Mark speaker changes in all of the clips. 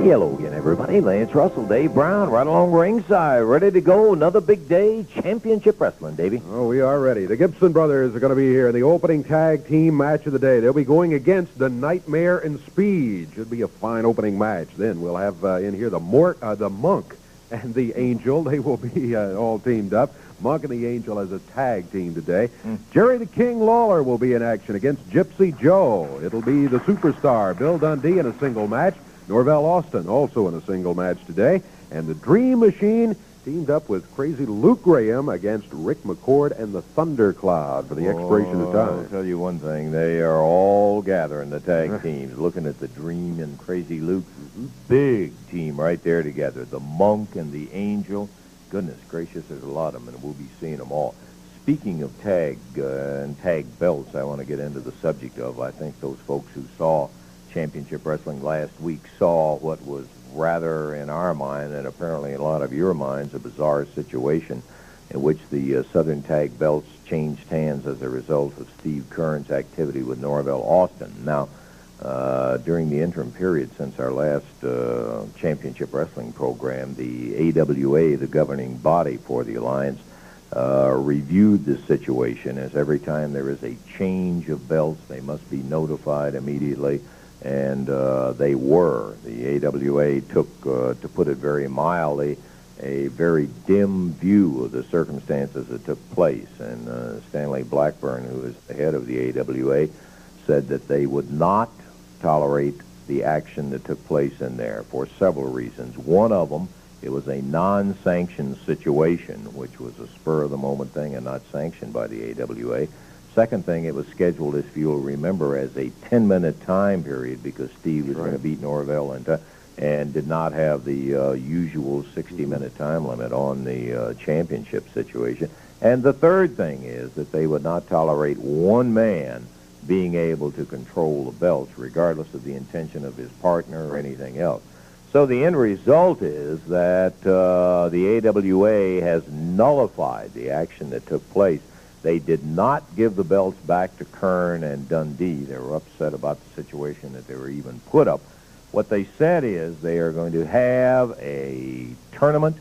Speaker 1: Hello again, everybody. Lance Russell, Dave Brown, right along ringside, ready to go. Another big day, championship wrestling, Davey.
Speaker 2: Oh, we are ready. The Gibson brothers are going to be here in the opening tag team match of the day. They'll be going against the Nightmare and Speed. Should be a fine opening match. Then we'll have in here the Monk and the Angel. They will be all teamed up. Monk and the Angel as a tag team today. Jerry the King Lawler will be in action against Gypsy Joe. It'll be the Superstar, Bill Dundee, in a single match. Norvell Austin also in a single match today. And the Dream Machine teamed up with Crazy Luke Graham against Rick McCord and the Thundercloud for the expiration of time.
Speaker 1: I'll tell you one thing. They are all gathering, the tag teams, looking at the Dream and Crazy Luke. Big team right there together. The Monk and the Angel. Goodness gracious, there's a lot of them, and we'll be seeing them all. Speaking of tag and tag belts, I want to get into the subject of, I think those folks who saw Championship Wrestling last week saw what was rather, in our mind, and apparently in a lot of your minds, a bizarre situation in which the Southern Tag belts changed hands as a result of Steve Kern's activity with Norvell Austin. Now, during the interim period since our last Championship Wrestling program, the AWA, the governing body for the Alliance, reviewed this situation, as every time there is a change of belts, they must be notified immediately. And they were. The AWA took, to put it very mildly, a very dim view of the circumstances that took place. And Stanley Blackburn, who is the head of the AWA, said that they would not tolerate the action that took place in there for several reasons. One of them, it was a non-sanctioned situation, which was a spur-of-the-moment thing and not sanctioned by the AWA. Second thing, it was scheduled, if you'll remember, as a 10-minute time period because Steve was going to beat Norvell and did not have the usual 60-minute time limit on the championship situation. And the third thing is that they would not tolerate one man being able to control the belts, regardless of the intention of his partner or anything else. So the end result is that the AWA has nullified the action that took place. They did not give the belts back to Kern and Dundee. They were upset about the situation that they were even put up. What they said is they are going to have a tournament,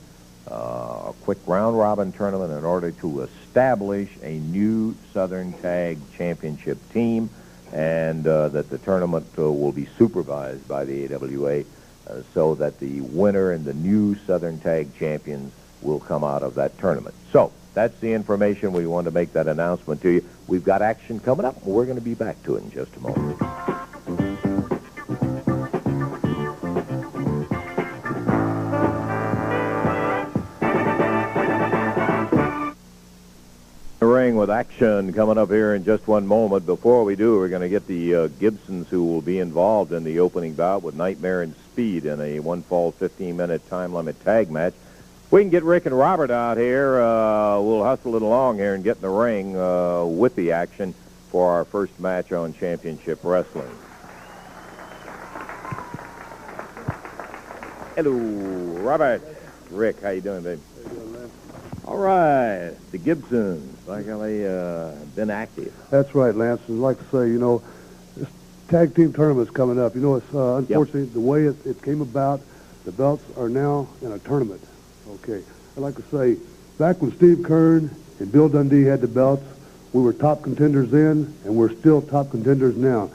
Speaker 1: a quick round-robin tournament, in order to establish a new Southern Tag Championship team, and that the tournament will be supervised by the AWA so that the winner and the new Southern Tag Champions will come out of that tournament. So that's the information. We wanted to make that announcement to you. We've got action coming up, and we're going to be back to it in just a moment. The ring with action coming up here in just one moment. Before we do, we're going to get the Gibsons, who will be involved in the opening bout with Nightmare and Speed in a one-fall 15-minute time limit tag match. If we can get Rick and Robert out here, we'll hustle it along here and get in the ring with the action for our first match on Championship Wrestling. Hello, Robert. Rick, how you doing, babe?
Speaker 3: How you doing, man?
Speaker 1: All right, the Gibsons, like how they been active.
Speaker 3: That's right, Lance. I'd like to say, you know, this tag team tournament's coming up. You know, it's unfortunately the way it came about, the belts are now in a tournament. Okay. I'd like to say, back when Steve Kern and Bill Dundee had the belts, we were top contenders then, and we're still top contenders now.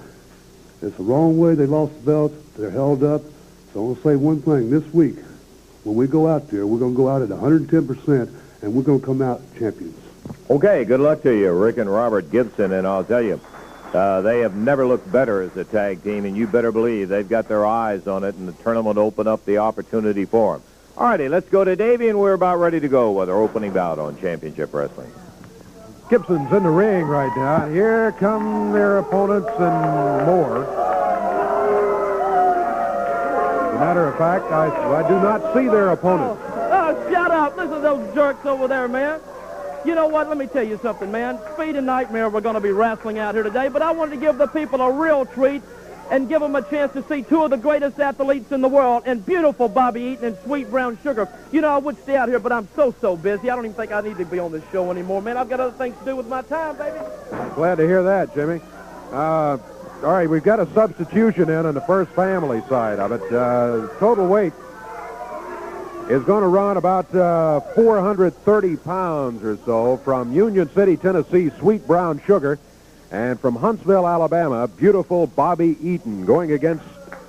Speaker 3: It's the wrong way they lost the belts. They're held up. So I'm going to say one thing. This week, when we go out there, we're going to go out at 110%, and we're going to come out champions.
Speaker 1: Okay, good luck to you, Rick and Robert Gibson, and I'll tell you, they have never looked better as a tag team, and you better believe they've got their eyes on it, and the tournament will open up the opportunity for them. All righty, let's go to Davey, and we're about ready to go with our opening bout on Championship Wrestling.
Speaker 2: Gibson's in the ring right now. Here come their opponents and more. As a matter of fact, I do not see their opponents.
Speaker 4: Oh, shut up. Listen to those jerks over there, man. You know what? Let me tell you something, man. Speed and Nightmare were going to be wrestling out here today, but I wanted to give the people a real treat and give them a chance to see two of the greatest athletes in the world, and beautiful Bobby Eaton and Sweet Brown Sugar. You know, I would stay out here, but I'm so busy. I don't even think I need to be on this show anymore, man. I've got other things to do with my time, baby.
Speaker 2: Glad to hear that, Jimmy. All right, we've got a substitution in on the first family side of it. Total weight is going to run about 430 pounds or so from Union City, Tennessee, Sweet Brown Sugar. And from Huntsville, Alabama, beautiful Bobby Eaton going against,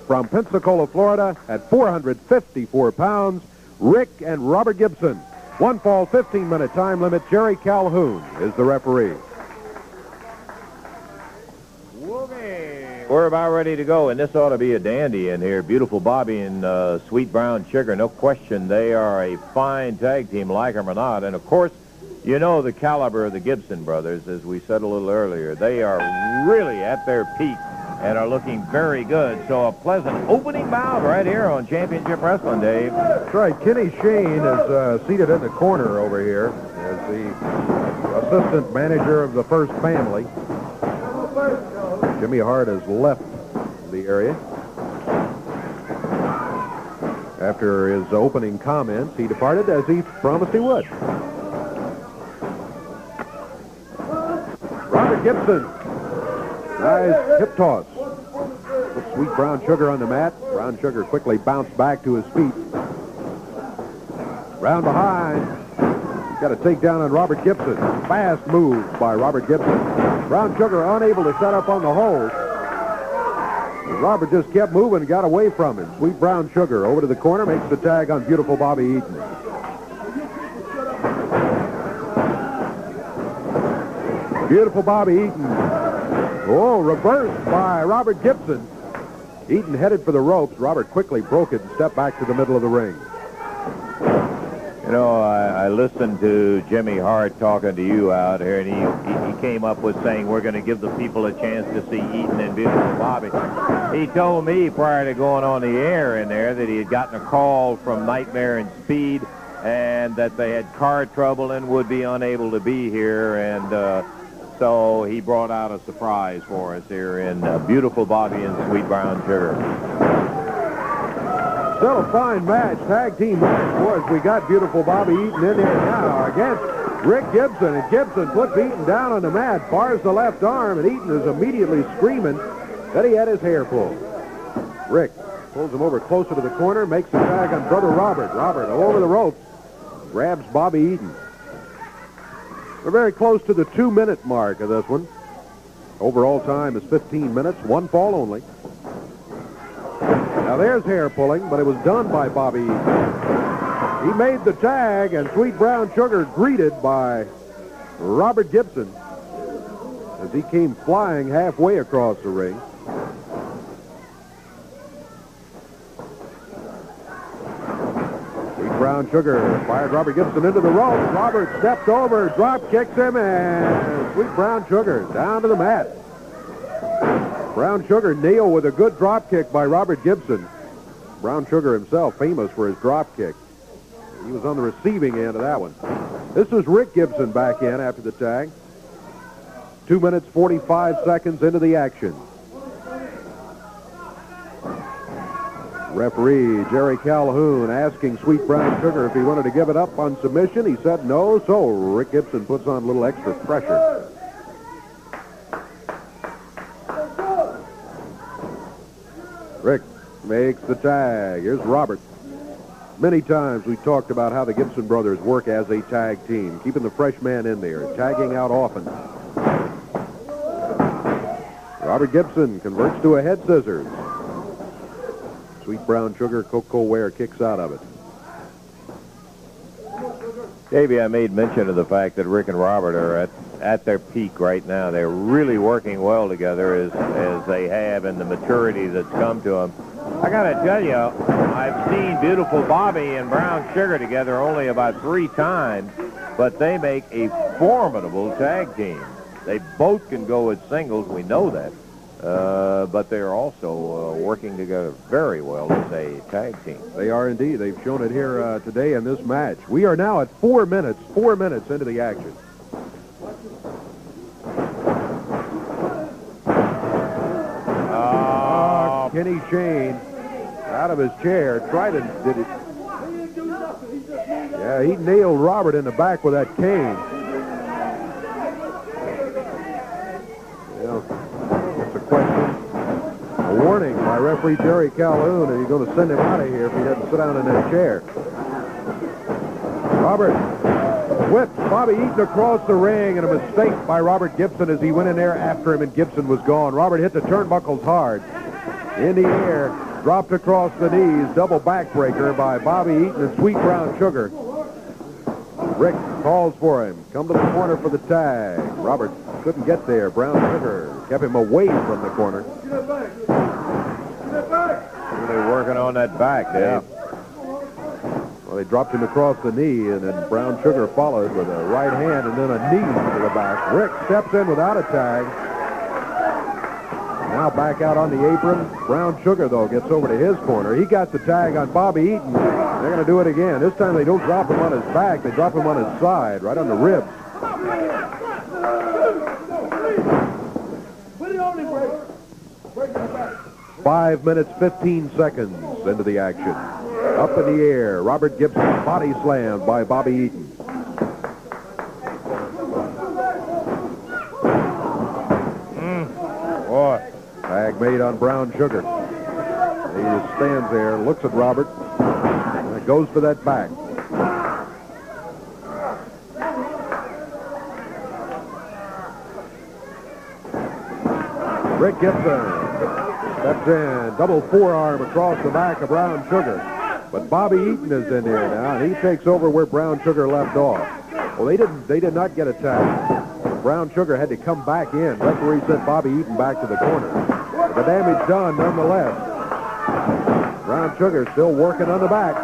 Speaker 2: from Pensacola, Florida, at 454 pounds, Rick and Robert Gibson. One fall, 15-minute time limit. Jerry Calhoun is the referee.
Speaker 1: We're about ready to go, and this ought to be a dandy in here. Beautiful Bobby and Sweet Brown Sugar. No question, they are a fine tag team, like them or not. And, of course, you know the caliber of the Gibson brothers, as we said a little earlier. They are really at their peak and are looking very good. So a pleasant opening bout right here on Championship Wrestling, Dave.
Speaker 2: That's right. Kenny Shane is seated in the corner over here as the assistant manager of the first family. Jimmy Hart has left the area. After his opening comments, he departed as he promised he would. Robert Gibson. Nice hip toss. Put Sweet Brown Sugar on the mat. Brown Sugar quickly bounced back to his feet. Round behind. Got a takedown on Robert Gibson. Fast moves by Robert Gibson. Brown Sugar unable to set up on the hold. Robert just kept moving and got away from him. Sweet Brown Sugar over to the corner, makes the tag on beautiful Bobby Eaton. Beautiful Bobby Eaton. Oh, reversed by Robert Gibson. Eaton headed for the ropes. Robert quickly broke it and stepped back to the middle of the ring.
Speaker 1: You know, I listened to Jimmy Hart talking to you out here, and he came up with saying we're going to give the people a chance to see Eaton and beautiful Bobby. He told me prior to going on the air in there that he had gotten a call from Nightmare and Speed and that they had car trouble and would be unable to be here, and so he brought out a surprise for us here in beautiful Bobby and Sweet Brown Sugar.
Speaker 2: Still a fine match, tag team match, boys. We got beautiful Bobby Eaton in here now against Rick Gibson, and Gibson puts Eaton down on the mat, bars the left arm, and Eaton is immediately screaming that he had his hair pulled. Rick pulls him over closer to the corner, makes the tag on brother Robert. Robert over the ropes, grabs Bobby Eaton. We're very close to the 2-minute mark of this one. Overall time is 15 minutes, one fall only. Now there's hair pulling, but it was done by Bobby Eaton. He made the tag, and Sweet Brown Sugar greeted by Robert Gibson as he came flying halfway across the ring. Sweet Brown Sugar fired Robert Gibson into the ropes. Robert stepped over, drop kicks him, and Sweet Brown Sugar down to the mat. Brown Sugar nailed with a good drop kick by Robert Gibson. Brown Sugar himself famous for his drop kick. He was on the receiving end of that one. This is Rick Gibson back in after the tag. 2 minutes, 45 seconds into the action. Referee Jerry Calhoun asking Sweet Brown Sugar if he wanted to give it up on submission. He said no, so Rick Gibson puts on a little extra pressure. Rick makes the tag. Here's Robert. Many times we talked about how the Gibson brothers work as a tag team, keeping the fresh man in there, tagging out often. Robert Gibson converts to a head scissors. Sweet Brown Sugar, Coco Ware kicks out of it.
Speaker 1: Davey, I made mention of the fact that Rick and Robert are at their peak right now. They're really working well together as they have, and the maturity that's come to them. I got to tell you, I've seen beautiful Bobby and Brown Sugar together only about 3 times, but they make a formidable tag team. They both can go as singles, we know that, but they're also working together very well as a tag team.
Speaker 2: They are indeed. They've shown it here today in this match. We are now at 4 minutes into the action. Kenny Shane out of his chair did it. Yeah, he nailed Robert in the back with that cane. Well, that's a question. A warning by referee Jerry Calhoun, and he's going to send him out of here if he doesn't sit down in that chair. Robert whips Bobby Eaton across the ring, and a mistake by Robert Gibson as he went in there after him, and Gibson was gone. Robert hit the turnbuckles hard. In the air, dropped across the knees, double backbreaker by Bobby Eaton and Sweet Brown Sugar. Rick calls for him. Come to the corner for the tag. Robert couldn't get there. Brown Sugar kept him away from the corner.
Speaker 1: They're working on that back, Dave.
Speaker 2: Yeah. Well, they dropped him across the knee, and then Brown Sugar followed with a right hand and then a knee to the back. Rick steps in without a tag. Now back out on the apron. Brown Sugar, though, gets over to his corner. He got the tag on Bobby Eaton. They're going to do it again. This time they don't drop him on his back. They drop him on his side, right on the ribs. 5 minutes, 15 seconds into the action. Up in the air, Robert Gibson body slammed by Bobby Eaton.
Speaker 1: Boy.
Speaker 2: Tag made on Brown Sugar. He just stands there, looks at Robert, and goes for that back. Rick Gibson steps in, double forearm across the back of Brown Sugar. But Bobby Eaton is in there now, and he takes over where Brown Sugar left off. Well, they did not get a tag. Brown Sugar had to come back in. Referee sent Bobby Eaton back to the corner. But the damage done nonetheless. Brown Sugar still working on the back.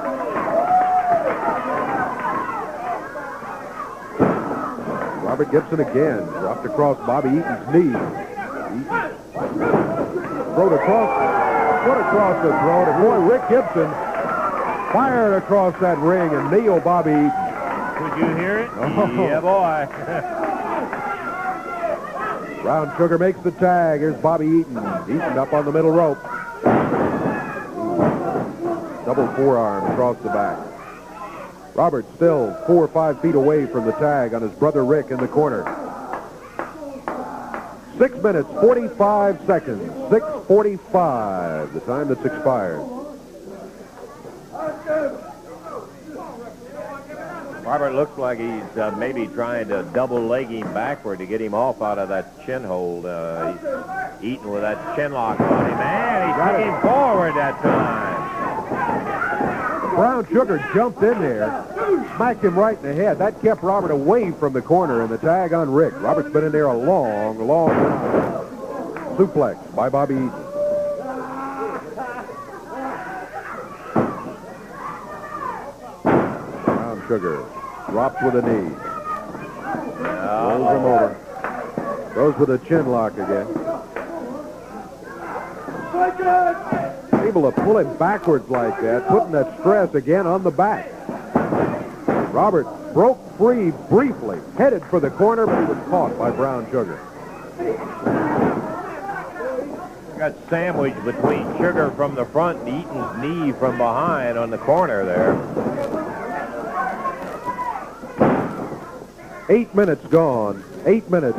Speaker 2: Robert Gibson again dropped across Bobby Eaton's knee. Eaton throat across, foot across the throat, and boy, Rick Gibson fired across that ring and nailed Bobby Eaton.
Speaker 1: Could you hear it?
Speaker 2: Oh.
Speaker 1: Yeah, boy.
Speaker 2: Brown Sugar makes the tag. Here's Bobby Eaton. Eaton up on the middle rope. Double forearm across the back. Robert still 4 or 5 feet away from the tag on his brother Rick in the corner. 6 minutes, 45 seconds. 6:45, the time that's expired.
Speaker 1: Robert looks like he's maybe trying to double leg him backward to get him off out of that chin hold. He's eating with that chin lock on him. Man, he took him forward that time.
Speaker 2: Brown Sugar jumped in there, smacked him right in the head. That kept Robert away from the corner, and the tag on Rick. Robert's been in there a long, long time. Suplex by Bobby Eaton. Brown Sugar drops with a knee. Rolls him over. Goes with a chin lock again. Able to pull him backwards like that, putting that stress again on the back. Robert broke free briefly, headed for the corner, but he was caught by Brown Sugar.
Speaker 1: Got sandwiched between Sugar from the front and Eaton's knee from behind on the corner there.
Speaker 2: 8 minutes gone. 8 minutes.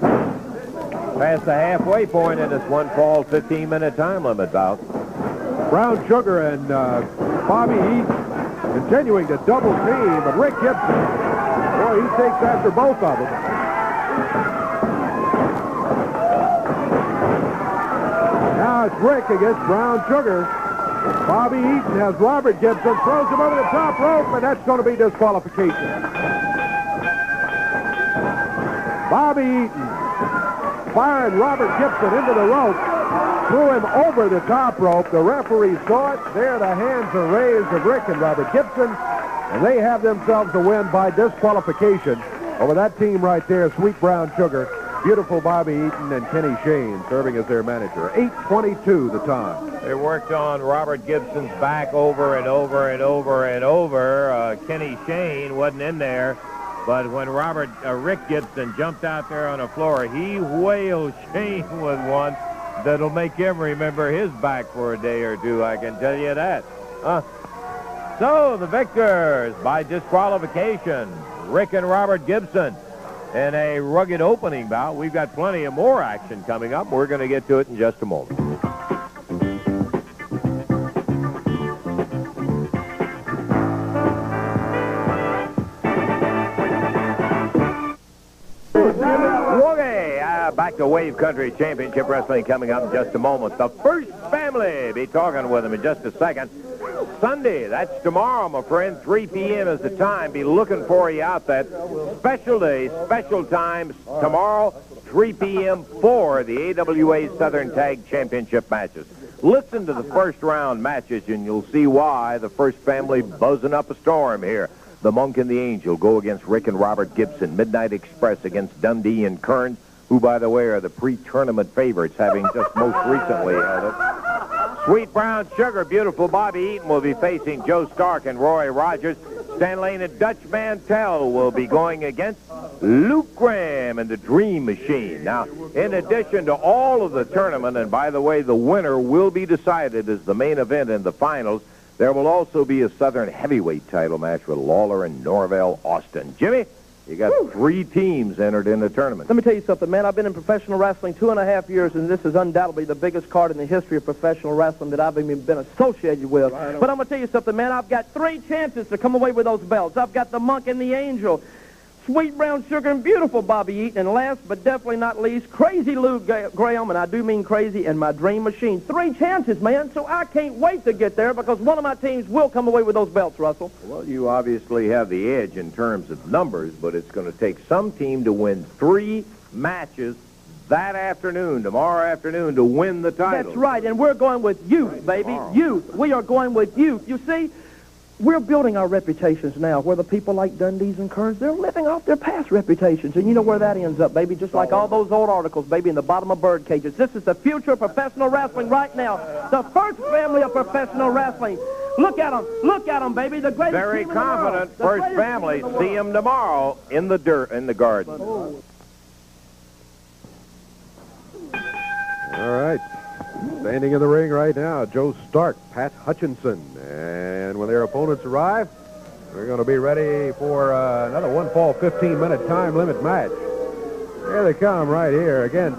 Speaker 1: Past the halfway point in this one fall 15-minute time limit bout.
Speaker 2: Brown Sugar and Bobby Eaton continuing to double team, but Rick Gibson, boy, he takes after both of them. Now it's Rick against Brown Sugar. Bobby Eaton has Robert Gibson, throws him over the top rope, and that's going to be disqualification. Bobby Eaton firing Robert Gibson into the rope, threw him over the top rope. The referee saw it. There the hands are raised of Rick and Robert Gibson, and they have themselves a win by disqualification over that team right there, Sweet Brown Sugar, Beautiful Bobby Eaton, and Kenny Shane serving as their manager. 8:22 the time.
Speaker 1: They worked on Robert Gibson's back over and over and over and over. Kenny Shane wasn't in there, but when Rick Gibson jumped out there on the floor, he whaled Shane with one that'll make him remember his back for a day or two, I can tell you that. So the victors by disqualification, Rick and Robert Gibson, in a rugged opening bout. We've got plenty of more action coming up. We're going to get to it in just a moment. back to Wave Country Championship Wrestling coming up in just a moment. The First Family. Be talking with them in just a second. Sunday, that's tomorrow, my friend. 3 p.m. is the time. Be looking for you out that special day, special times tomorrow, 3 p.m. for the AWA Southern Tag Championship matches. Listen to the first round matches, and you'll see why the First Family buzzing up a storm here. The Monk and the Angel go against Rick and Robert Gibson. Midnight Express against Dundee and Kearns, who, by the way, are the pre-tournament favorites, having just most recently held it. Sweet Brown Sugar, Beautiful Bobby Eaton will be facing Joe Stark and Roy Rogers. Stan Lane and Dutch Mantell will be going against Luke Graham and the Dream Machine. Now, in addition to all of the tournament, and by the way, the winner will be decided as the main event in the finals, there will also be a Southern heavyweight title match with Lawler and Norvell Austin. Jimmy, you got 3 teams entered in the tournament.
Speaker 4: Let me tell you something, man. I've been in professional wrestling 2.5 years, and this is undoubtedly the biggest card in the history of professional wrestling that I've even been associated with. But I'm going to tell you something, man. I've got 3 chances to come away with those belts. I've got the Monk and the Angel, Sweet Brown Sugar and Beautiful Bobby Eaton, and last but definitely not least, Crazy Luke Graham, and I do mean crazy, and my Dream Machine. 3 chances, man, so I can't wait to get there because one of my teams will come away with those belts, Russell.
Speaker 1: Well, you obviously have the edge in terms of numbers, but it's going to take some team to win 3 matches that afternoon, tomorrow afternoon, to win the title.
Speaker 4: That's right, and we're going with youth, baby,
Speaker 1: Tomorrow.
Speaker 4: youth. We are going with youth. You see, we're building our reputations now, where the people like Dundee's and Kearns, they're living off their past reputations. And you know where that ends up, baby, just like all those old articles, baby, in the bottom of bird cages. This is the future of professional wrestling right now. The First Family of professional wrestling. Look at them, baby. The greatest
Speaker 1: Very
Speaker 4: team in the world.
Speaker 1: confident
Speaker 4: The
Speaker 1: First
Speaker 4: greatest
Speaker 1: Family.
Speaker 4: team in the
Speaker 1: See
Speaker 4: world.
Speaker 1: them tomorrow in the dirt, in the garden.
Speaker 2: All right. Standing in the ring right now, Joe Stark, Pat Hutchinson. And when their opponents arrive, we're going to be ready for another 1-fall, 15-minute time limit match. Here they come right here. Again,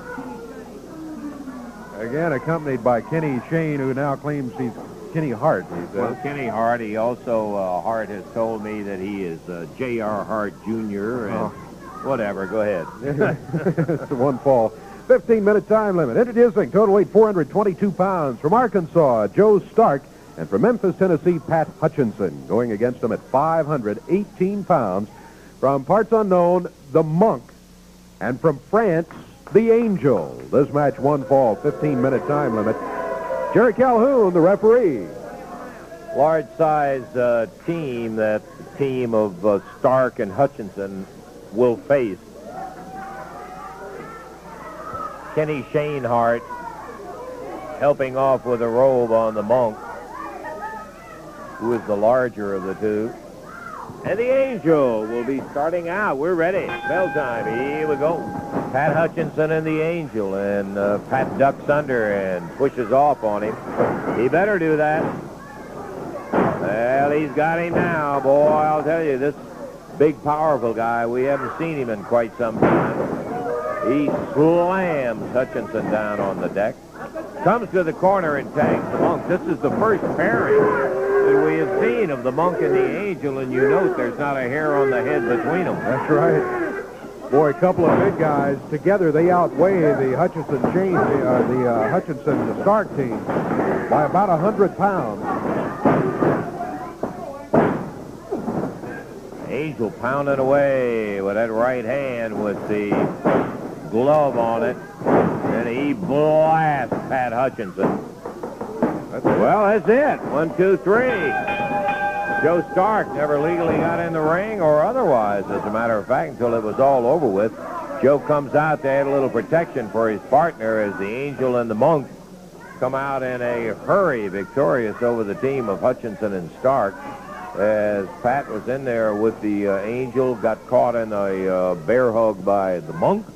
Speaker 2: accompanied by Kenny Shane, who now claims he's Kenny Hart.
Speaker 1: Well, Kenny Hart, he also, Hart has told me that he is J.R. Hart Jr. and whatever. Go ahead.
Speaker 2: It's a 1-fall, 15-minute time limit. Introducing total weight 422 pounds from Arkansas, Joe Stark, and from Memphis, Tennessee, Pat Hutchinson. Going against him at 518 pounds from parts unknown, the Monk, and from France, the Angel. This match 1-fall, 15-minute time limit. Jerry Calhoun, the referee.
Speaker 1: Large size team that the team of Stark and Hutchinson will face. Kenny Shane Hart helping off with a robe on the Monk, who is the larger of the two. And the Angel will be starting out. We're ready. Bell time. Here we go. Pat Hutchinson and the Angel. And Pat ducks under and pushes off on him. He better do that. Well, he's got him now. Boy, I'll tell you, this big, powerful guy, we haven't seen him in quite some time. He slams Hutchinson down on the deck. Comes to the corner and tags the Monk. This is the first pairing that we have seen of the Monk and the Angel, and you note there's not a hair on the head between them.
Speaker 2: That's right. Boy, a couple of big guys. Together, they outweigh the Hutchinson Stark team by about 100 pounds.
Speaker 1: Angel pounding away with that right hand with the glove on it, and he blasts Pat Hutchinson. Well, that's it. 1, 2, 3. Joe Stark never legally got in the ring or otherwise, as a matter of fact, until it was all over with. Joe comes out to add a little protection for his partner as the Angel and the Monk come out in a hurry, victorious over the team of Hutchinson and Stark. As Pat was in there with the Angel, got caught in a bear hug by the Monk.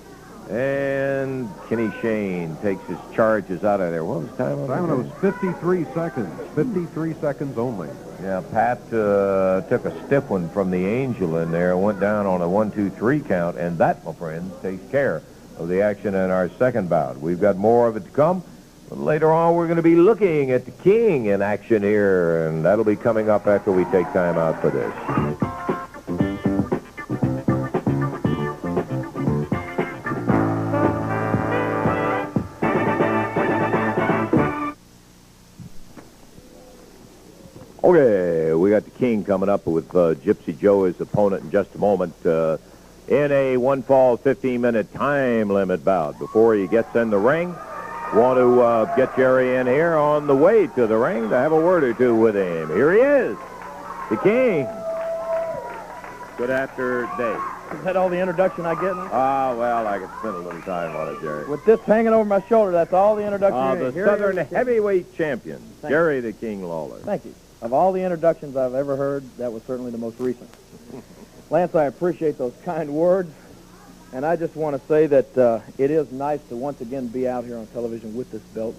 Speaker 1: And Kenny Shane takes his charges out of there. What was the time on
Speaker 2: Time was 53 seconds. 53 seconds only.
Speaker 1: Yeah, Pat took a stiff one from the Angel in there, went down on a 1, 2, 3 count, and that, my friends, takes care of the action in our second bout. We've got more of it to come. But later on, we're going to be looking at the King in action here, and that'll be coming up after we take time out for this. Okay, we got the King coming up with Gypsy Joe as opponent in just a moment in a one-fall 15-minute time limit bout. Before he gets in the ring, want to get Jerry in here on the way to the ring to have a word or two with him. Here he is, the King. Good after day.
Speaker 4: Is that all the introduction I get now?
Speaker 1: Well, I could spend a little time on it, Jerry.
Speaker 4: With this hanging over my shoulder, that's all the introduction you
Speaker 1: The
Speaker 4: get.
Speaker 1: Southern Heavyweight Champion,
Speaker 4: Thank
Speaker 1: Jerry the King Lawler.
Speaker 4: Thank you. Of all the introductions I've ever heard, that was certainly the most recent. Lance, I appreciate those kind words, and I just want to say that it is nice to once again be out here on television with this belt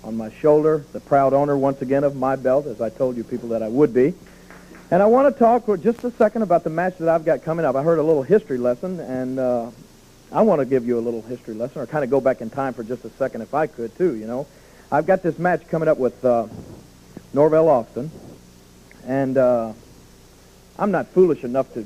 Speaker 4: on my shoulder, the proud owner once again of my belt, as I told you people that I would be. And I want to talk for just a second about the match that I've got coming up. I heard a little history lesson, and I want to give you a little history lesson, or kind of go back in time for just a second if I could, too, you know. I've got this match coming up with Norvell Austin, and I'm not foolish enough to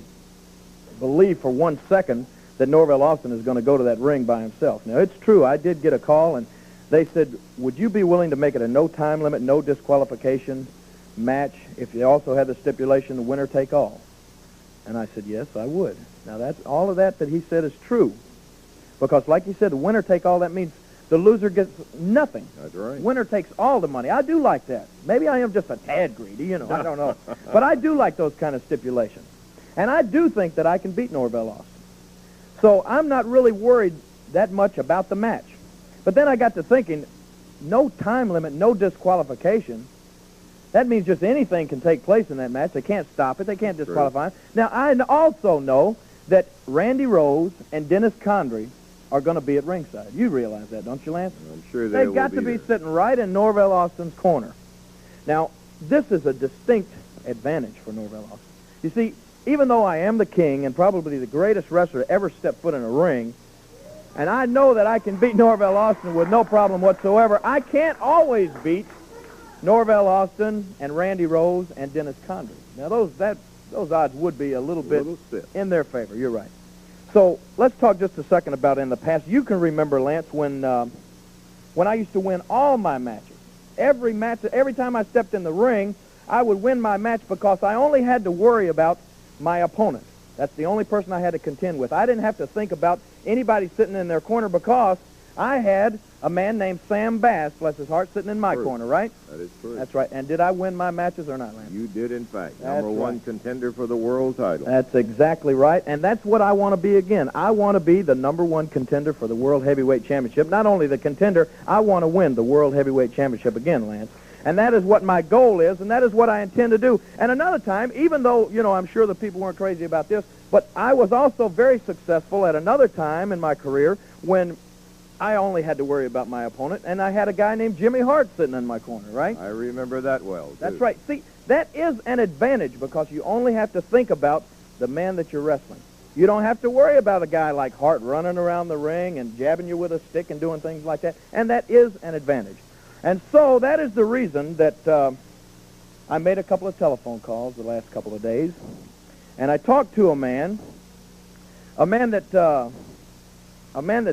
Speaker 4: believe for 1 second that Norvell Austin is going to go to that ring by himself. Now, it's true, I did get a call, and they said, would you be willing to make it a no time limit, no disqualification match if you also had the stipulation the winner take all? And I said, yes, I would. Now, that's all of that he said is true, because like you said, the winner take all, that means the loser gets nothing.
Speaker 1: That's right.
Speaker 4: Winner takes all the money. I do like that. Maybe I am just a tad greedy, you know, I don't know. But I do like those kind of stipulations. And I do think that I can beat Norvell Austin. So I'm not really worried that much about the match. But then I got to thinking, no time limit, no disqualification. That means just anything can take place in that match. They can't stop it. They can't disqualify him. Now, I also know that Randy Rose and Dennis Condrey are going to be at ringside. You realize that, don't you, Lance?
Speaker 1: I'm sure they will.
Speaker 4: They've got to be sitting right in Norvell Austin's corner. Now, this is a distinct advantage for Norvell Austin. You see, even though I am the King and probably the greatest wrestler to ever step foot in a ring, and I know that I can beat Norvell Austin with no problem whatsoever, I can't always beat Norvell Austin and Randy Rose and Dennis Condrey. Now, those odds would be a little bit in their favor. You're right. So let's talk just a second about in the past. You can remember, Lance, when I used to win all my matches. Every time I stepped in the ring, I would win my match because I only had to worry about my opponent. That's the only person I had to contend with. I didn't have to think about anybody sitting in their corner because I had a man named Sam Bass, bless his heart, sitting in my corner, right?
Speaker 1: That is true.
Speaker 4: That's right. And did I win my matches or not, Lance?
Speaker 1: You did, in fact.
Speaker 4: That's
Speaker 1: Number one contender for the world title.
Speaker 4: That's exactly right. And that's what I want to be again. I want to be the number one contender for the World Heavyweight Championship. Not only the contender, I want to win the World Heavyweight Championship again, Lance. And that is what my goal is, and that is what I intend to do. And another time, even though, you know, I'm sure the people weren't crazy about this, but I was also very successful at another time in my career when I only had to worry about my opponent, and I had a guy named Jimmy Hart sitting in my corner, right?
Speaker 1: I remember that well, too.
Speaker 4: That's right. See, that is an advantage because you only have to think about the man that you're wrestling. You don't have to worry about a guy like Hart running around the ring and jabbing you with a stick and doing things like that, and that is an advantage. And so that is the reason that I made a couple of telephone calls the last couple of days, and I talked to a man that's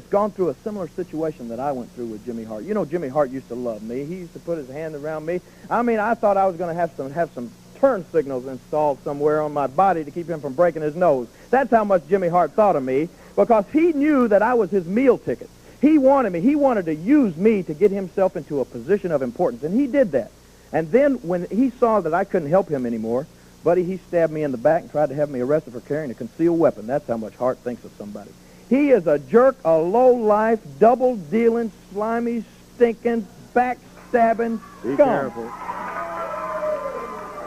Speaker 4: gone through a similar situation that I went through with Jimmy Hart. You know, Jimmy Hart used to love me. He used to put his hand around me. I mean, I thought I was going to have some turn signals installed somewhere on my body to keep him from breaking his nose. That's how much Jimmy Hart thought of me, because he knew that I was his meal ticket. He wanted me. He wanted to use me to get himself into a position of importance, and he did that. And then when he saw that I couldn't help him anymore, buddy, he stabbed me in the back and tried to have me arrested for carrying a concealed weapon. That's how much Hart thinks of somebody. He is a jerk, a low-life, double-dealing, slimy, stinking, backstabbing scum.
Speaker 1: Be careful.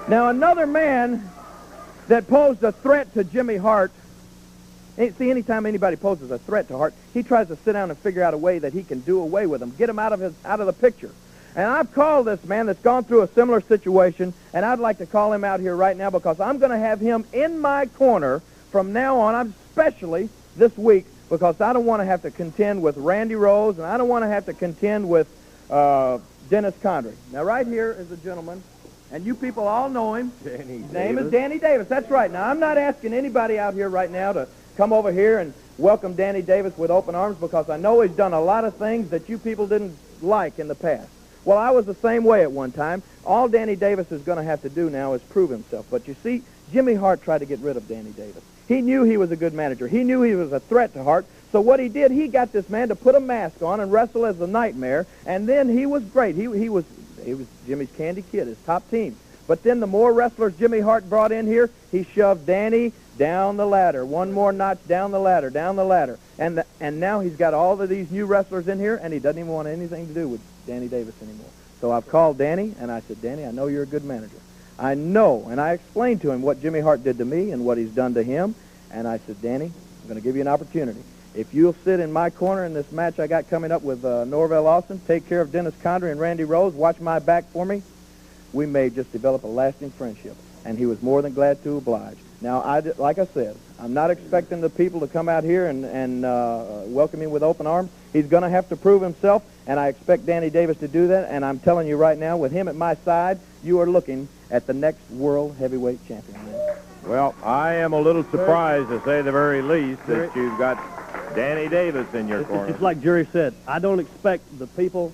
Speaker 4: Now, another man that posed a threat to Jimmy Hart, see, anytime anybody poses a threat to Hart, he tries to sit down and figure out a way that he can do away with him, get him out of the picture. And I've called this man that's gone through a similar situation, and I'd like to call him out here right now because I'm going to have him in my corner from now on, especially this week, because I don't want to have to contend with Randy Rose, and I don't want to have to contend with Dennis Condrey. Now, right here is a gentleman, and you people all know him. His name is Danny Davis. That's right. Now, I'm not asking anybody out here right now to come over here and welcome Danny Davis with open arms, because I know he's done a lot of things that you people didn't like in the past. Well, I was the same way at one time. All Danny Davis is going to have to do now is prove himself. But you see, Jimmy Hart tried to get rid of Danny Davis. He knew he was a good manager. He knew he was a threat to Hart. So what he did, he got this man to put a mask on and wrestle as the Nightmare, and then he was great. He was Jimmy's Candy Kid, his top team. But then the more wrestlers Jimmy Hart brought in here, he shoved Danny down the ladder, one more notch down the ladder, and now he's got all of these new wrestlers in here, and he doesn't even want anything to do with Danny Davis anymore. So I've called Danny, and I said, Danny, I know you're a good manager. I know, and I explained to him what Jimmy Hart did to me and what he's done to him, and I said, Danny, I'm going to give you an opportunity. If you'll sit in my corner in this match I got coming up with Norvell Austin, take care of Dennis Condrey and Randy Rose, watch my back for me, we may just develop a lasting friendship. And he was more than glad to oblige. Now, like I said, I'm not expecting the people to come out here and welcome him with open arms. He's going to have to prove himself, and I expect Danny Davis to do that. And I'm telling you right now, with him at my side, you are looking at the next world heavyweight champion, man.
Speaker 1: Well, I am a little surprised, to say the very least, that you've got Danny Davis in your corner.
Speaker 5: It's just like Jerry said. I don't expect the people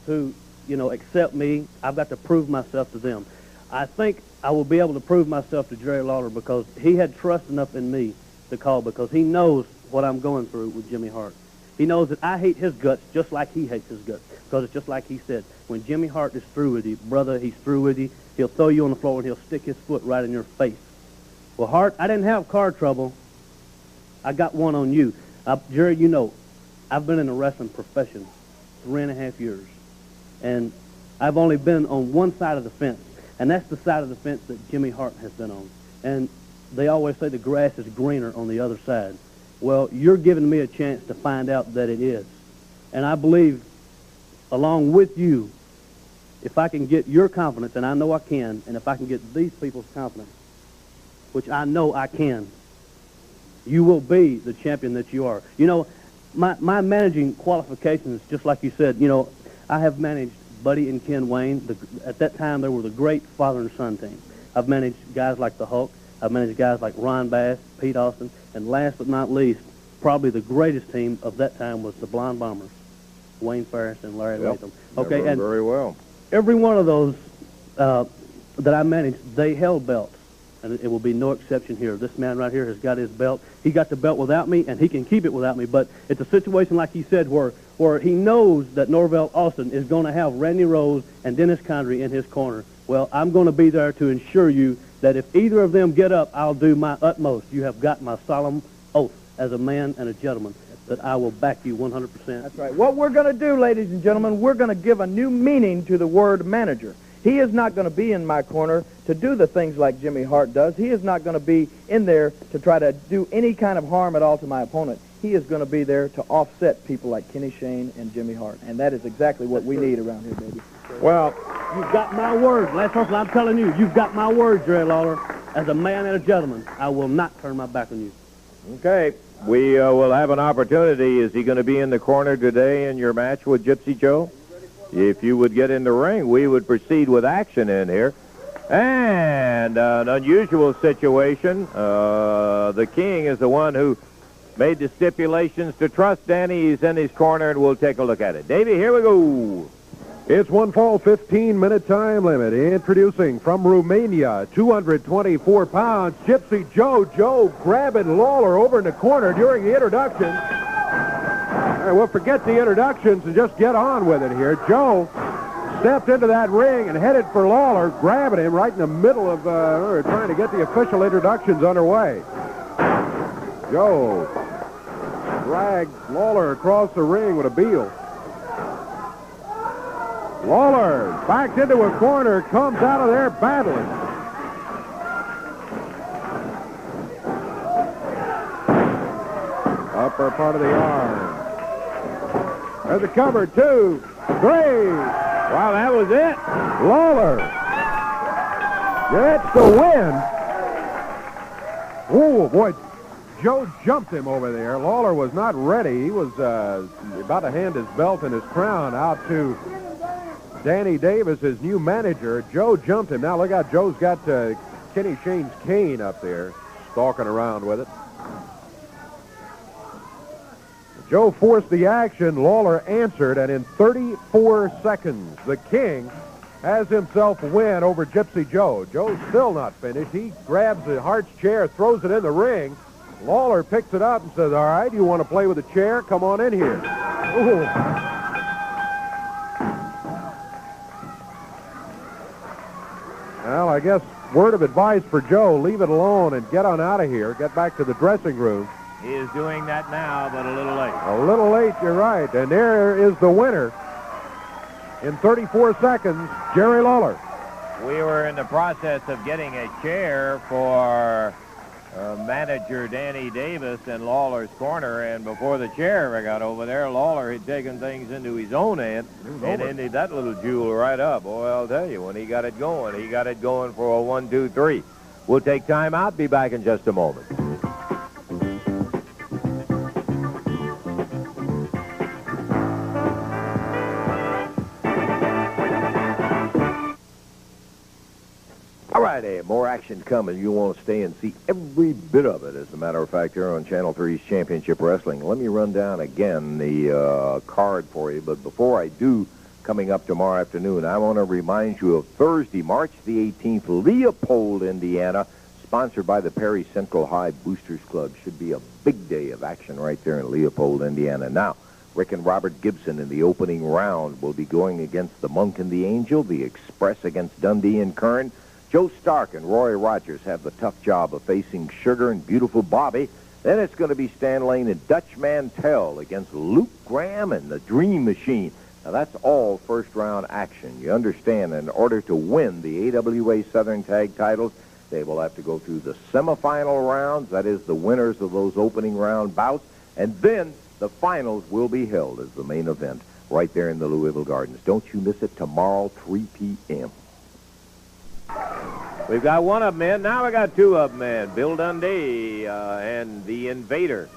Speaker 5: to, accept me. I've got to prove myself to them. I think I will be able to prove myself to Jerry Lawler because he had trust enough in me to call, because he knows what I'm going through with Jimmy Hart. He knows that I hate his guts just like he hates his guts, because it's just like he said. When Jimmy Hart is through with you, brother, he's through with you. He'll throw you on the floor and he'll stick his foot right in your face. Well, Hart, I didn't have car trouble. I got one on you. Jerry, I've been in the wrestling profession 3.5 years, and I've only been on one side of the fence, and that's the side of the fence that Jimmy Hart has been on. And they always say the grass is greener on the other side. Well, you're giving me a chance to find out that it is. And I believe, along with you, if I can get your confidence, and I know I can, and if I can get these people's confidence, which I know I can, you will be the champion that you are. My managing qualifications, just like you said, I have managed Buddy and Ken Wayne. At that time, they were the great father and son team. I've managed guys like the Hulk. I've managed guys like Ron Bass, Pete Austin, and last but not least, probably the greatest team of that time was the Blonde Bombers, Wayne Ferris and Larry Latham. Okay, and
Speaker 1: very well.
Speaker 5: Every one of those that I managed, they held belts. And it will be no exception here. This man right here has got his belt. He got the belt without me, and he can keep it without me. But it's a situation, like he said, where he knows that Norvell Austin is going to have Randy Rose and Dennis Condrey in his corner. Well, I'm going to be there to ensure you that if either of them get up, I'll do my utmost. You have got my solemn oath as a man and a gentleman that I will back you 100%.
Speaker 4: That's right. What we're going to do, ladies and gentlemen, we're going to give a new meaning to the word manager. He is not going to be in my corner to do the things like Jimmy Hart does. He is not going to be in there to try to do any kind of harm at all to my opponent. He is going to be there to offset people like Kenny Shane and Jimmy Hart. And that is exactly what we need around here, baby.
Speaker 1: Well,
Speaker 5: you've got my word. Last person, I'm telling you, you've got my word, Jerry Lawler. As a man and a gentleman, I will not turn my back on you.
Speaker 1: Okay. We will have an opportunity. Is he going to be in the corner today in your match with Gypsy Joe? If you would get in the ring, we would proceed with action in here. And an unusual situation. The King is the one who made the stipulations to trust Danny. He's in his corner, and we'll take a look at it. Davey, here we go.
Speaker 2: It's one fall, 15-minute time limit. Introducing from Romania, 224 pounds, Gypsy Joe. Joe grabbing Lawler over in the corner during the introduction. All right, we'll forget the introductions and just get on with it here. Joe stepped into that ring and headed for Lawler, grabbing him right in the middle of trying to get the official introductions underway. Joe dragged Lawler across the ring with a heel. Lawler backed into a corner, comes out of there battling. Upper part of the arm. There's a cover, 2, 3.
Speaker 1: Wow, that was it.
Speaker 2: Lawler gets the win. Oh, boy. Joe jumped him over there. Lawler was not ready. He was about to hand his belt and his crown out to Danny Davis, his new manager. Joe jumped him. Now look out, Joe's got Kenny Shane's cane up there, stalking around with it. Joe forced the action. Lawler answered, and in 34 seconds, the King has himself a win over Gypsy Joe. Joe's still not finished. He grabs the Hart's chair, throws it in the ring. Lawler picks it up and says, all right, you want to play with the chair? Come on in here. Ooh. Well, I guess word of advice for Joe, leave it alone and get on out of here. Get back to the dressing room.
Speaker 1: He is doing that now, but a little late.
Speaker 2: A little late, you're right. And there is the winner. In 34 seconds, Jerry Lawler.
Speaker 1: We were in the process of getting a chair for manager Danny Davis in Lawler's corner, and before the chair ever got over there, Lawler had taken things into his own hand and ended that little jewel right up. Boy, I'll tell you, when he got it going for a 1, 2, 3. We'll take time out, be back in just a moment. Friday, more action coming. You want to stay and see every bit of it, as a matter of fact, here on Channel 3's Championship Wrestling. Let me run down again the card for you, but before I do, coming up tomorrow afternoon, I want to remind you of Thursday, March the 18th, Leopold, Indiana, sponsored by the Perry Central High Boosters Club. Should be a big day of action right there in Leopold, Indiana. Now, Rick and Robert Gibson in the opening round will be going against the Monk and the Angel, the Express against Dundee and Kern. Joe Stark and Roy Rogers have the tough job of facing Sugar and Beautiful Bobby. Then it's going to be Stan Lane and Dutch Mantell against Luke Graham and the Dream Machine. Now, that's all first-round action. You understand, in order to win the AWA Southern Tag titles, they will have to go through the semifinal rounds, that is, the winners of those opening round bouts, and then the finals will be held as the main event right there in the Louisville Gardens. Don't you miss it tomorrow, 3 p.m. We've got one of them in. Now we got two of them in. Bill Dundee and the Invader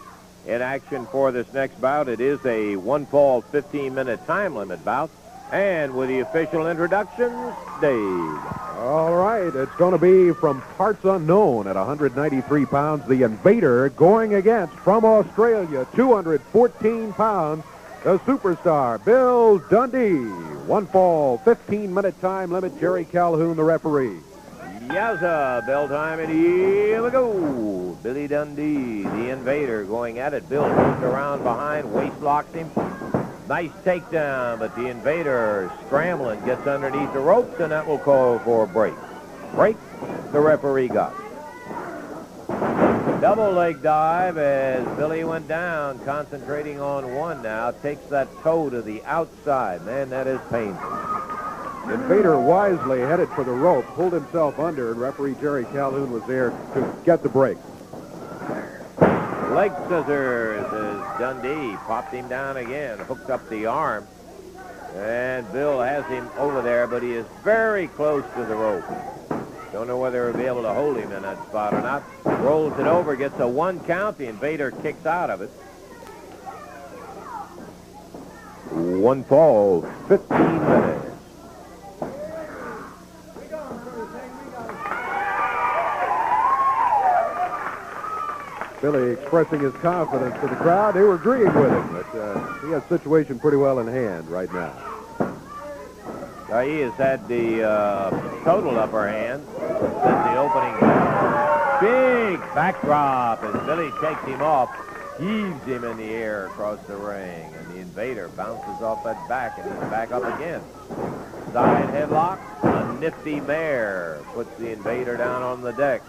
Speaker 1: in action for this next bout. It is a one-fall, 15-minute time limit bout. And with the official introductions, Dave.
Speaker 2: All right, it's going to be from parts unknown at 193 pounds. The Invader going against, from Australia, 214 pounds, the superstar, Bill Dundee. One fall, 15-minute time limit. Jerry Calhoun, the referee.
Speaker 1: Yowza, bell time, and here we go. Billy Dundee, the Invader, going at it. Bill moves around behind, waist locks him. Nice takedown, but the Invader scrambling, gets underneath the ropes, and that will call for a break. Break, the referee got. Double leg dive as Billy went down, concentrating on one now. Takes that toe to the outside. Man, that is painful.
Speaker 2: Invader wisely headed for the rope, pulled himself under, and referee Jerry Calhoun was there to get the break.
Speaker 1: Leg scissors as Dundee popped him down again, hooked up the arm. And Bill has him over there, but he is very close to the rope. Don't know whether he'll be able to hold him in that spot or not. Rolls it over, gets a 1 count. The Invader kicks out of it. One fall, 15 minutes.
Speaker 2: Billy expressing his confidence to the crowd. They were agreeing with him, but he has the situation pretty well in hand right now.
Speaker 1: He has had the total upper hand since the opening. Big backdrop as Billy takes him off, heaves him in the air across the ring, and the Invader bounces off that back, and he's back up again. Side headlock, a nifty mare puts the Invader down on the deck.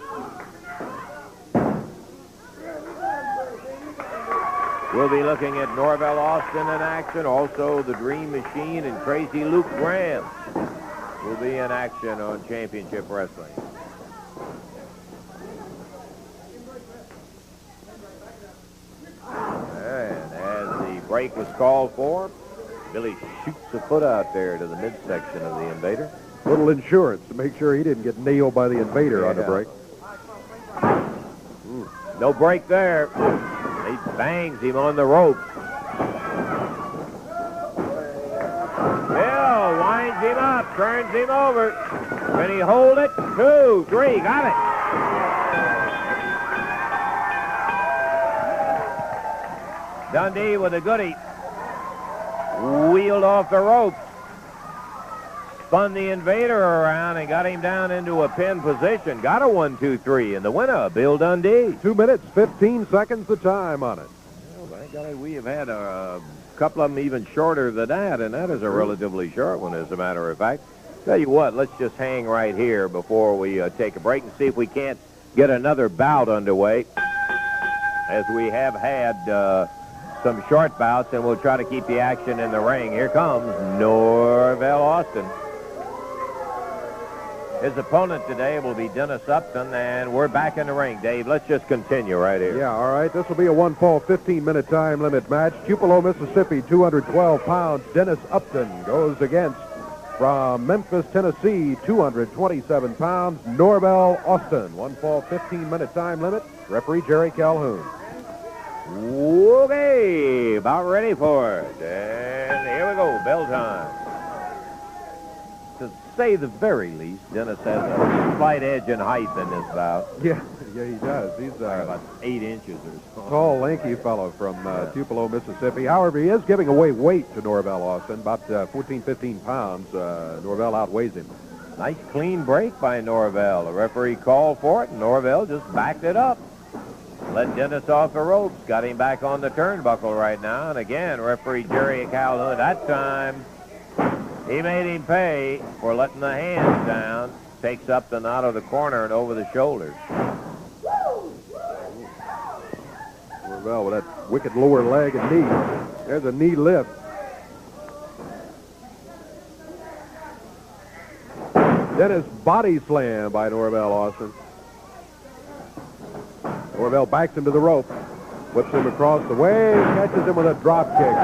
Speaker 1: We'll be looking at Norvell Austin in action. Also, the Dream Machine and Crazy Luke Graham will be in action on Championship Wrestling. And as the break was called for, Billy shoots a foot out there to the midsection of the Invader.
Speaker 2: Little insurance to make sure he didn't get nailed by the Invader on the break.
Speaker 1: No break there. He bangs him on the rope. Bill winds him up, turns him over. Can he hold it? 2, 3, got it. Dundee with a goodie. Wheeled off the ropes. Spun the Invader around and got him down into a pin position. Got a 1-2-3, and the winner, Bill Dundee.
Speaker 2: 2 minutes, 15 seconds the time on it.
Speaker 1: Well, thank golly, we have had a couple of them even shorter than that, and that is a relatively short one, as a matter of fact. Tell you what, let's just hang right here before we take a break and see if we can't get another bout underway, as we have had some short bouts, and we'll try to keep the action in the ring. Here comes Norvell Austin. His opponent today will be Dennis Upton, and we're back in the ring, Dave. Let's just continue right here.
Speaker 2: Yeah, all right. This will be a one-fall, 15-minute time limit match. Tupelo, Mississippi, 212 pounds. Dennis Upton goes against, from Memphis, Tennessee, 227 pounds, Norvell Austin. One-fall, 15-minute time limit. Referee Jerry Calhoun.
Speaker 1: Okay, about ready for it. And here we go, bell time. To say the very least, Dennis has a slight edge in height in this bout.
Speaker 2: Yeah, he does. He's
Speaker 1: about 8 inches or so.
Speaker 2: Tall, lanky fellow from Tupelo, Mississippi. However, he is giving away weight to Norvell Austin, about 14, 15 pounds. Norvell outweighs him.
Speaker 1: Nice clean break by Norvell. The referee called for it, and Norvell just backed it up. Let Dennis off the ropes. Got him back on the turnbuckle right now. And again, referee Jerry Calhoun, that time, he made him pay for letting the hands down. Takes Upton out of the corner and over the shoulders.
Speaker 2: Norvell with that wicked lower leg and knee. There's a knee lift. Dennis body slam by Norvell Austin. Norvell backs him to the rope. Whips him across the way. Catches him with a drop kick.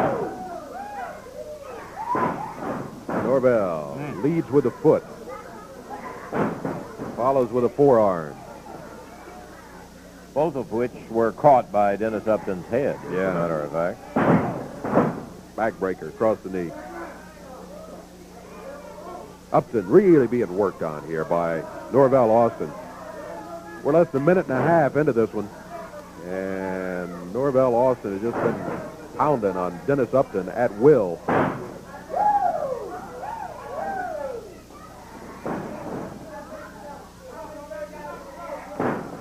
Speaker 2: Norvell leads with a foot. Follows with a forearm.
Speaker 1: Both of which were caught by Dennis Upton's head, as a matter of fact.
Speaker 2: Backbreaker across the knee. Upton really being worked on here by Norvell Austin. We're less than a minute and a half into this one. And Norvell Austin has just been pounding on Dennis Upton at will.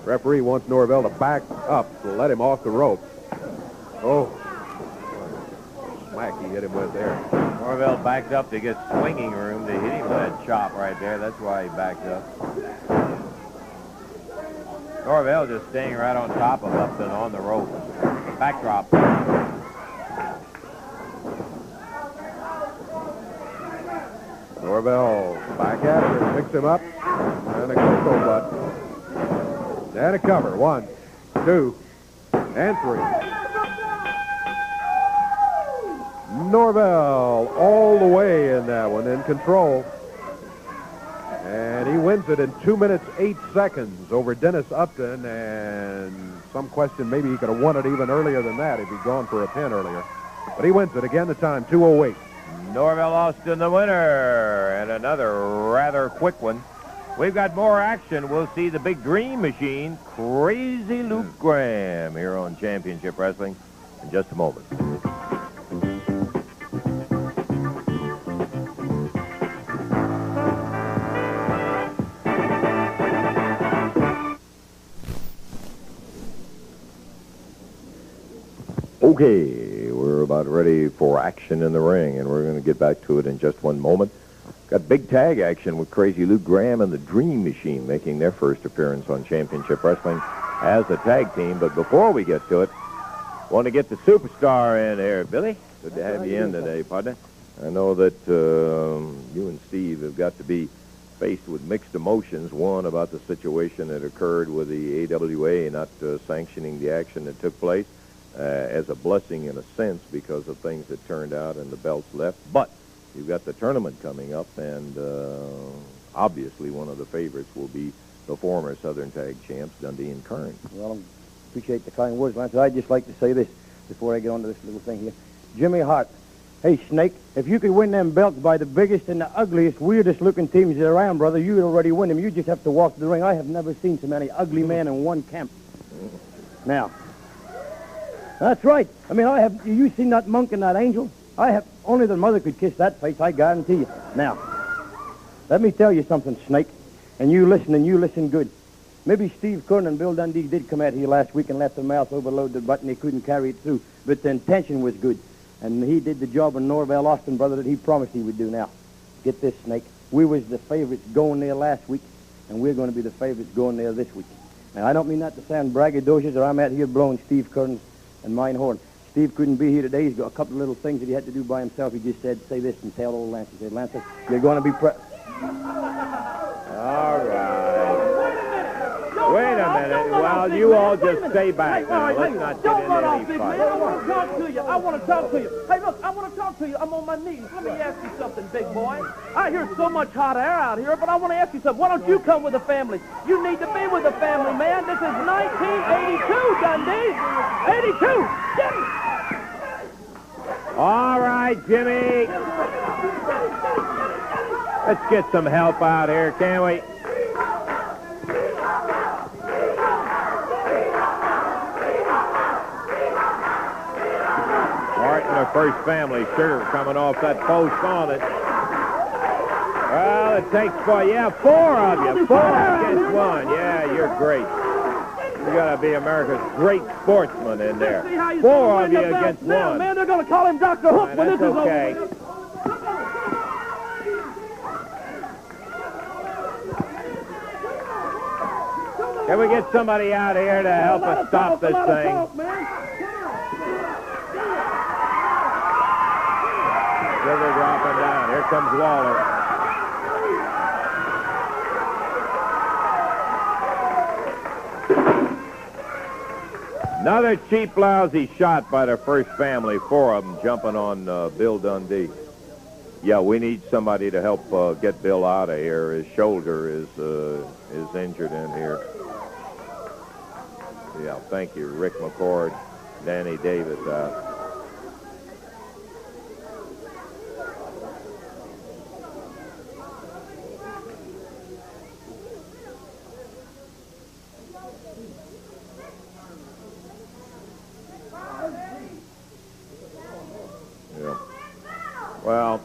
Speaker 2: Referee wants Norvell to back up to let him off the rope. Oh. Smack he hit him with there.
Speaker 1: Norvell backed up to get swinging room to hit him with that chop right there. That's why he backed up. Norvell just staying right on top of Upton on the rope. Backdrop.
Speaker 2: Norvell back at it, picks him up, and a cocoa butt. And a cover. 1, 2, and 3. Norvell all the way in that one, in control. And he wins it in 2 minutes, 8 seconds over Dennis Upton. And some question maybe he could have won it even earlier than that if he'd gone for a pin earlier. But he wins it again, the time, 2:08.
Speaker 1: Norvell Austin the winner, and another rather quick one. We've got more action. We'll see the big dream machine, Crazy Luke Graham, here on Championship Wrestling in just a moment. Okay, we're about ready for action in the ring, and we're going to get back to it in just one moment. Got big tag action with Crazy Luke Graham and the Dream Machine making their first appearance on Championship Wrestling as a tag team. But before we get to it, want to get the superstar in here. Billy, good to have you in today, partner. I know that you and Steve have got to be faced with mixed emotions. One, about the situation that occurred with the AWA not sanctioning the action that took place as a blessing in a sense because of things that turned out and the belts left. But you've got the tournament coming up, and obviously one of the favorites will be the former Southern Tag Champs, Dundee and Kern.
Speaker 6: Well, I appreciate the kind words, Lance. I'd just like to say this before I get on to this little thing here. Jimmy Hart, hey, Snake, if you could win them belts by the biggest and the ugliest, weirdest-looking teams that are around, brother, you'd already win them. You just have to walk to the ring. I have never seen so many ugly men in one camp. Now, That's right. I mean, you seen that monk and that angel? Only the mother could kiss that face, I guarantee you. Now, let me tell you something, Snake, and you listen good. Maybe Steve Curran and Bill Dundee did come out here last week and let the mouth overload the button. They couldn't carry it through, but the intention was good. And he did the job in Norvell, Austin, brother, that he promised he would do. Now, get this, Snake. We was the favorites going there last week, and we're going to be the favorites going there this week. Now, I don't mean that to sound braggadocious, or I'm out here blowing Steve Curran and mine horn. Steve couldn't be here today. He's got a couple of little things that he had to do by himself. He just said, say this and tell old Lance. He said, Lance, you're going to be
Speaker 1: All right. Wait a minute. Well, you all just stay back now. Let's not get into any fight.
Speaker 4: I want to talk to you. I want to talk to you. Hey, look, I want to talk to you. I'm on my knees. Let me ask you something, big boy. I hear so much hot air out here, but I want to ask you something. Why don't you come with the family? You need to be with the family, man. This is 1982, Dundee. 82. Jimmy.
Speaker 1: All right, Jimmy. Let's get some help out here, can we? Martin, the first family, sugar coming off that post on it. Well, it takes four of you. Four against one. Yeah, you're great. You got to be America's great sportsman in there. Four of you against one.
Speaker 4: Man, they're going to call him Dr. Hook when this is
Speaker 1: okay.
Speaker 4: over.
Speaker 1: Can we get somebody out here to help us stop this thing? Sugar dropping down. Here comes Waller. Another cheap, lousy shot by the first family. Four of them jumping on Bill Dundee. Yeah, we need somebody to help get Bill out of here. His shoulder is injured in here. Yeah, thank you, Rick McCord, Danny Davis out. Yeah. Well,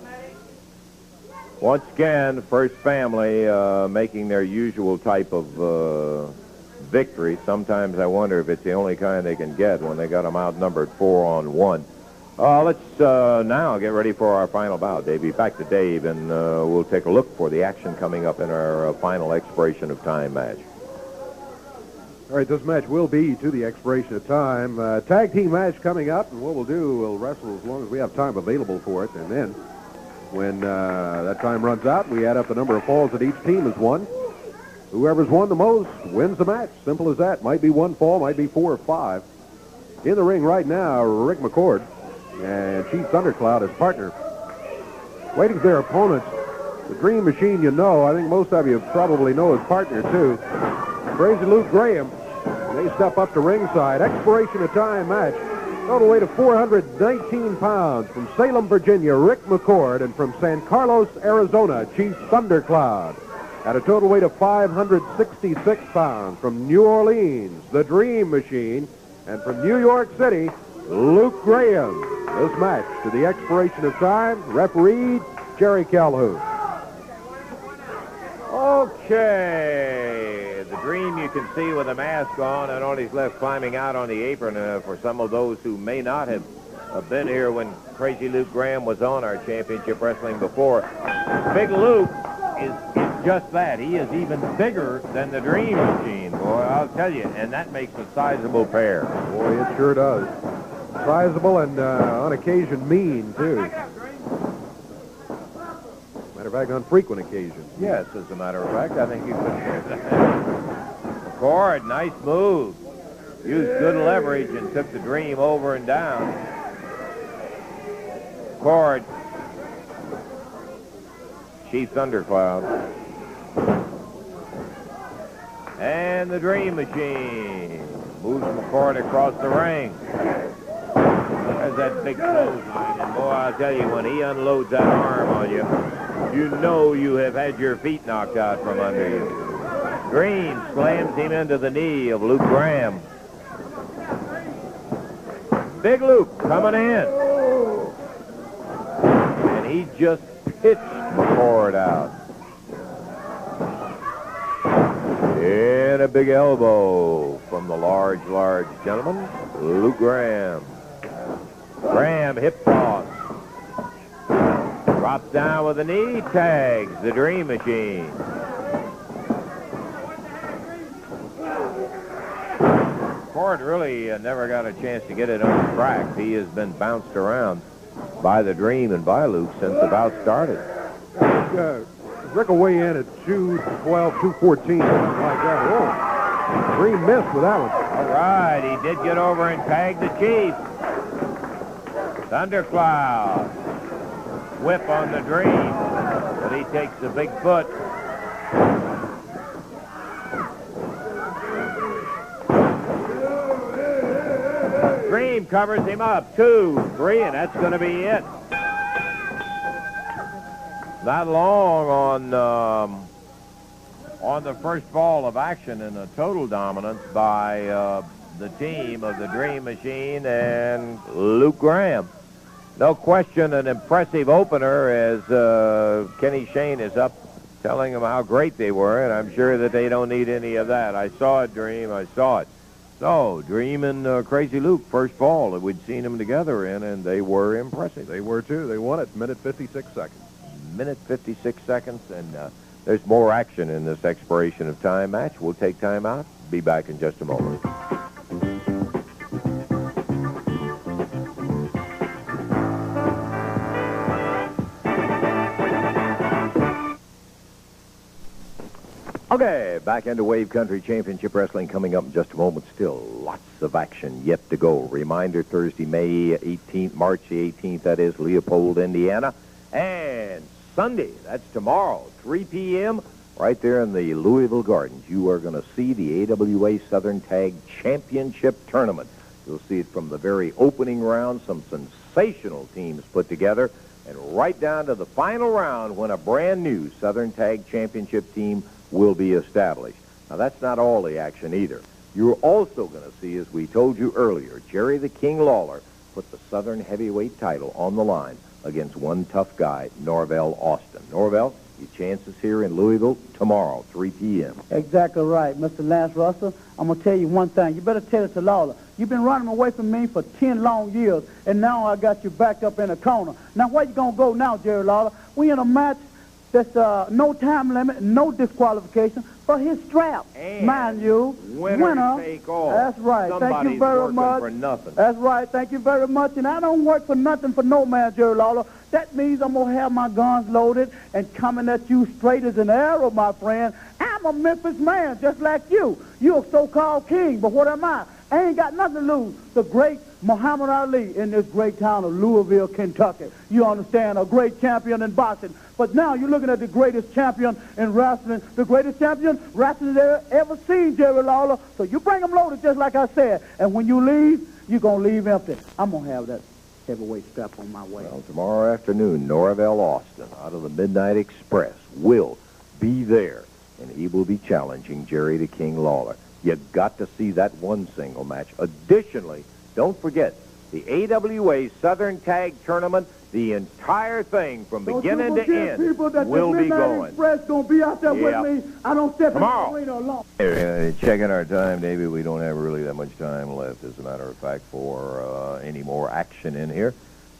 Speaker 1: once again, First Family making their usual type of victory. Sometimes I wonder if it's the only kind they can get when they got them outnumbered 4-on-1. Let's now get ready for our final bout. Davey, back to Dave, and we'll take a look for the action coming up in our final expiration of time match.
Speaker 2: All right, this match will be to the expiration of time. Tag team match coming up, and what we'll do, we'll wrestle as long as we have time available for it, and then when that time runs out, we add up the number of falls that each team has won. Whoever's won the most wins the match. Simple as that. Might be one fall, might be 4 or 5. In the ring right now, Rick McCord and Chief Thundercloud as partner. Waiting for their opponents. The Dream Machine, you know. I think most of you probably know his partner, too. Crazy Luke Graham. They step up to ringside. Expiration of time match. Total weight of 419 pounds. From Salem, Virginia, Rick McCord. And from San Carlos, Arizona, Chief Thundercloud. At a total weight of 566 pounds. From New Orleans, the Dream Machine. And from New York City, Luke Graham. This match to the expiration of time. Referee Jerry Calhoun.
Speaker 1: Okay. The Dream you can see with a mask on and on his left climbing out on the apron. For some of those who may not have been here when Crazy Luke Graham was on our championship wrestling before, Big Luke is just that. He is even bigger than the Dream Machine, boy, I'll tell you, and that makes a sizable pair.
Speaker 2: Boy, it sure does. Sizable and on occasion mean, too. Matter of fact, on frequent occasions.
Speaker 1: Yes, as a matter of fact, I think you could say that. McCord, nice move. Used good leverage and took the Dream over and down. McCord. Chief Thundercloud. And the Dream Machine moves McCord across the ring. There's that big clothesline, and boy, I'll tell you, when he unloads that arm on you, you know you have had your feet knocked out from under you. Green slams him into the knee of Luke Graham. Big Luke coming in. And he just pitched McCord out. And a big elbow from the large gentleman, Luke Graham. Graham hip toss. Drops down with a knee, tags the Dream Machine. Ford really never got a chance to get it on track. He has been bounced around by the Dream and by Luke since the bout started.
Speaker 2: Rick will weigh in at 212, 214, something like that. Oh, Dream missed with that one.
Speaker 1: All right, he did get over and tag the Chief. Thundercloud. Whip on the Dream, but he takes the big foot. Dream covers him up, 2, 3, and that's going to be it. Not long on the first ball of action in a total dominance by the team of the Dream Machine and Luke Graham. No question, an impressive opener as Kenny Shane is up telling them how great they were, and I'm sure that they don't need any of that. I saw it, Dream. I saw it. So, Dream and Crazy Luke, first ball that we'd seen them together in, and they were impressive.
Speaker 2: They were, too. They won it, minute 56 seconds.
Speaker 1: Minute 56 seconds, and there's more action in this expiration of time match. We'll take time out. Be back in just a moment. Okay, back into Wave Country Championship Wrestling coming up in just a moment. Still lots of action yet to go. Reminder, Thursday, May 18th, March the 18th, that is, Leopold, Indiana. And Sunday, that's tomorrow, 3 p.m., right there in the Louisville Gardens. You are going to see the AWA Southern Tag Championship Tournament. You'll see it from the very opening round, some sensational teams put together, and right down to the final round when a brand new Southern Tag Championship team will be established. Now, that's not all the action either. You're also going to see, as we told you earlier, Jerry the King Lawler put the Southern Heavyweight title on the line against one tough guy, Norvell Austin. Norvell, your chances here in Louisville tomorrow, 3 p.m.
Speaker 7: Exactly right, Mr. Lance Russell. I'm going to tell you one thing. You better tell it to Lawler. You've been running away from me for 10 long years, and now I got you backed up in a corner. Now, where you going to go now, Jerry Lawler? We in a match that's no time limit, no disqualification for his strap.
Speaker 1: And
Speaker 7: mind you,
Speaker 1: winner take all.
Speaker 7: That's right.
Speaker 1: Somebody's
Speaker 7: thank you very
Speaker 1: working
Speaker 7: much.
Speaker 1: For nothing.
Speaker 7: That's right. Thank you very much. And I don't work for nothing for no man, Jerry Lawler. That means I'm going to have my guns loaded and coming at you straight as an arrow, my friend. I'm a Memphis man, just like you. You're a so-called king, but what am I? I ain't got nothing to lose. The great Muhammad Ali in this great town of Louisville, Kentucky. You understand, a great champion in boxing. But now you're looking at the greatest champion in wrestling, the greatest champion wrestling ever seen, Jerry Lawler. So you bring him loaded just like I said. And when you leave, you're going to leave empty. I'm going to have that heavyweight strap on my way.
Speaker 1: Well, tomorrow afternoon, Norvell Austin out of the Midnight Express will be there, and he will be challenging Jerry the King Lawler. You got to see that one single match. Additionally, don't forget, the AWA Southern Tag Tournament, the entire thing from beginning to end will be going.
Speaker 7: Express going to be out there with me. I don't step
Speaker 1: tomorrow.
Speaker 7: in the arena alone.
Speaker 1: Checking our time, David. We don't have really that much time left, as a matter of fact, for any more action in here.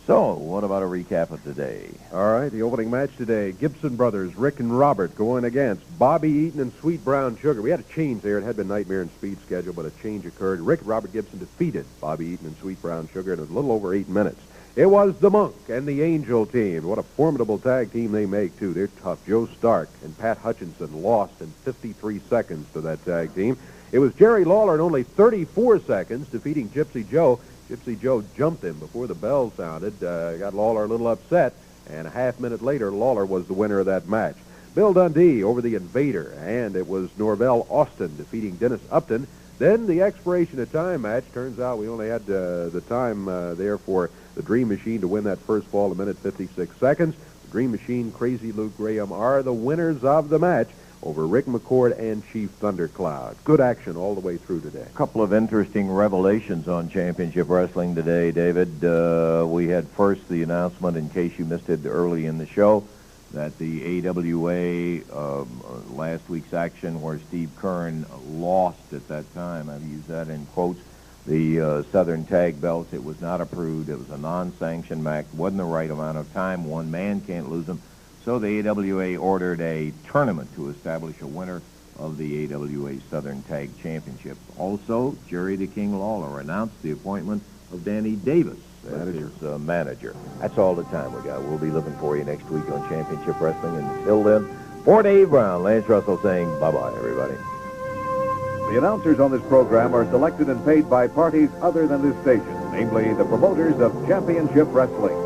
Speaker 1: So, what about a recap of today?
Speaker 2: All right, the opening match today, Gibson brothers, Rick and Robert, going against Bobby Eaton and Sweet Brown Sugar. We had a change there. It had been Nightmare and Speed schedule, but a change occurred. Rick and Robert Gibson defeated Bobby Eaton and Sweet Brown Sugar in a little over 8 minutes. It was the Monk and the Angel team. What a formidable tag team they make, too. They're tough. Joe Stark and Pat Hutchinson lost in 53 seconds to that tag team. It was Jerry Lawler in only 34 seconds defeating Gypsy Joe. Gypsy Joe jumped him before the bell sounded, got Lawler a little upset, and a half minute later, Lawler was the winner of that match. Bill Dundee over the Invader, and it was Norvell Austin defeating Dennis Upton. Then the expiration of time match. Turns out we only had the time there for the Dream Machine to win that first ball, a minute 56 seconds. The Dream Machine, Crazy Luke Graham are the winners of the match. over Rick McCord and Chief Thundercloud. Good action all the way through today.
Speaker 1: A couple of interesting revelations on Championship Wrestling today, David. We had first the announcement, in case you missed it early in the show, that the AWA, last week's action where Steve Kern lost at that time, I've used that in quotes, the Southern Tag belts. It was not approved. It was a non-sanctioned match. Wasn't the right amount of time. One man can't lose them. So the AWA ordered a tournament to establish a winner of the AWA Southern Tag Championship. Also, Jerry the King Lawler announced the appointment of Danny Davis as his manager. That's all the time we got. We'll be looking for you next week on Championship Wrestling. Until then, for Dave Brown, Lance Russell saying bye-bye, everybody.
Speaker 8: The announcers on this program are selected and paid by parties other than this station, namely the promoters of Championship Wrestling.